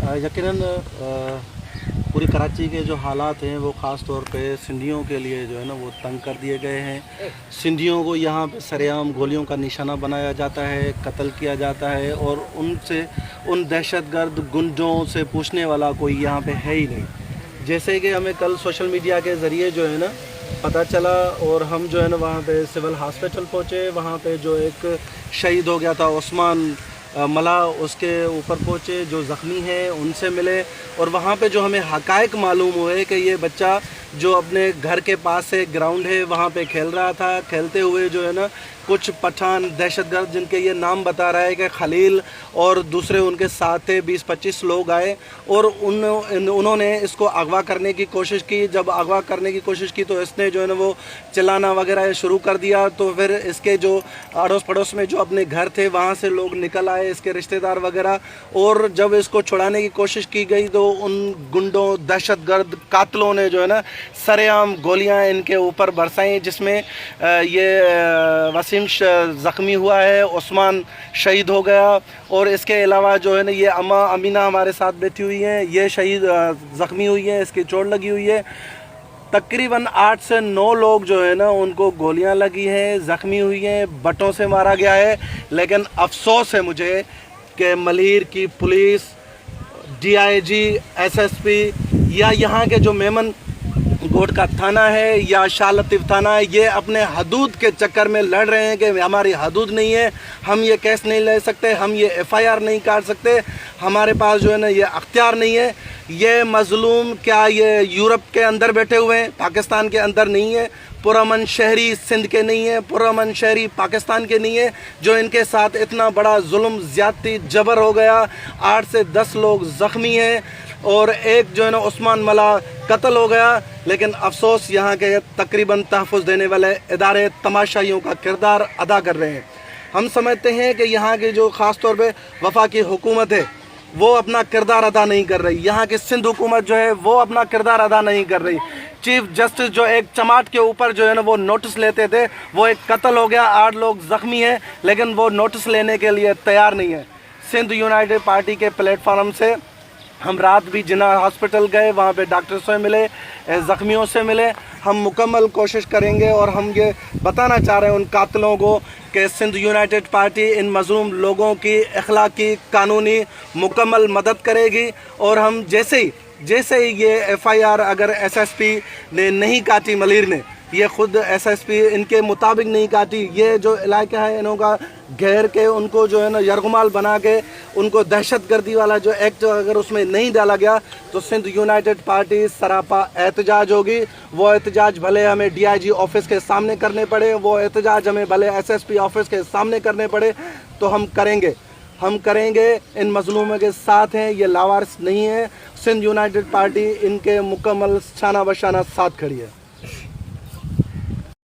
यकीनन पूरी कराची के जो हालात हैं वो ख़ास तौर पे सिंधियों के लिए जो है ना वो तंग कर दिए गए हैं। सिंधियों को यहाँ पे सरेआम गोलियों का निशाना बनाया जाता है, कत्ल किया जाता है और उन दहशतगर्द गुंडों से पूछने वाला कोई यहाँ पे है ही नहीं। जैसे कि हमें कल सोशल मीडिया के ज़रिए जो है ना पता चला और हम जो है ना वहाँ पे सिविल हॉस्पिटल पहुँचे। वहाँ पे जो एक शहीद हो गया था उस्मान मला, उसके ऊपर पहुँचे, जो ज़ख्मी हैं उनसे मिले और वहाँ पे जो हमें हक़ाइक़ मालूम हुए कि ये बच्चा जो अपने घर के पास से ग्राउंड है वहाँ पे खेल रहा था। खेलते हुए जो है ना कुछ पठान दहशतगर्द, जिनके ये नाम बता रहा है कि खलील और दूसरे उनके साथ थे, 20-25 लोग आए और उन्होंने इसको अगवा करने की कोशिश की। जब अगवा करने की कोशिश की तो इसने जो है ना वो चिल्लाना वगैरह शुरू कर दिया। तो फिर इसके जो अड़ोस पड़ोस में जो अपने घर थे वहाँ से लोग निकल आए, इसके रिश्तेदार वगैरह, और जब इसको छुड़ाने की कोशिश की गई तो उन गुंडों दहशतगर्द कातलों ने जो है ना सरेआम गोलियां इनके ऊपर बरसाई, जिसमें ये वसीम ज़ख्मी हुआ है, उस्मान शहीद हो गया और इसके अलावा जो है ना ये अम्मा अमीना हमारे साथ बैठी हुई हैं, ये शहीद ज़ख्मी हुई है, इसकी चोट लगी हुई है। तकरीबन 8 से 9 लोग जो है ना उनको गोलियां लगी हैं, ज़ख्मी हुई हैं, बटों से मारा गया है। लेकिन अफसोस है मुझे कि मलीर की पुलिस, DIG, SSP या यहाँ के जो मेमन गोट का थाना है या शाह लतीफ़ थाना है, ये अपने हदूद के चक्कर में लड़ रहे हैं कि हमारी हदूद नहीं है, हम ये केस नहीं ले सकते, हम ये FIR नहीं काट सकते, हमारे पास जो है ना ये अख्तियार नहीं है। ये मज़लूम क्या ये यूरोप के अंदर बैठे हुए हैं, पाकिस्तान के अंदर नहीं है, पुरअमन शहरी सिंध के नहीं है, पुरअमन शहरी पाकिस्तान के नहीं है, जो इनके साथ इतना बड़ा जुल्म, ज़्यादती, जबर हो गया। 8 से 10 लोग ज़ख्मी हैं और एक जो है ना उस्मान मला कत्ल हो गया। लेकिन अफसोस यहाँ के तकरीबन तहफ़्फ़ुज़ देने वाले इदारे तमाशाइयों का किरदार अदा कर रहे हैं। हम समझते हैं कि यहाँ की जो ख़ास तौर पे वफाकी हुकूमत है वो अपना किरदार अदा नहीं कर रही, यहाँ की सिंध हुकूमत जो है वो अपना किरदार अदा नहीं कर रही। चीफ जस्टिस जो एक चमाट के ऊपर जो है ना वो नोटिस लेते थे, वो एक कत्ल हो गया, 8 लोग ज़ख्मी हैं, लेकिन वो नोटिस लेने के लिए तैयार नहीं है। सिंध यूनाइटेड पार्टी के प्लेटफार्म से हम रात भी जिना हॉस्पिटल गए, वहाँ पे डॉक्टर से मिले, ज़ख्मियों से मिले। हम मुकम्मल कोशिश करेंगे और हम ये बताना चाह रहे हैं उन कातिलों को कि सिंध यूनाइटेड पार्टी इन मज़लूम लोगों की अखलाकी, कानूनी मुकम्मल मदद करेगी। और हम जैसे ही ये FIR अगर SSP ने नहीं काटी, मलीर ने, ये ख़ुद SSP इनके मुताबिक नहीं काटी, ये जो इलाका है इनका घेर के उनको जो है ना यरगुमाल बना के उनको दहशतगर्दी वाला जो एक्ट अगर उसमें नहीं डाला गया तो सिंध यूनाइटेड पार्टी सरापा एहतजाज होगी। वो एहतजाज भले हमें DIG ऑफिस के सामने करने पड़े, वो एहतजाज हमें भले SSP ऑफिस के सामने करने पड़े, तो हम करेंगे। इन मज़लूमों के साथ हैं, ये लावारिस नहीं है। सिंध यूनाइटेड पार्टी इनके मुकम्मल शाना बशाना साथ खड़ी है।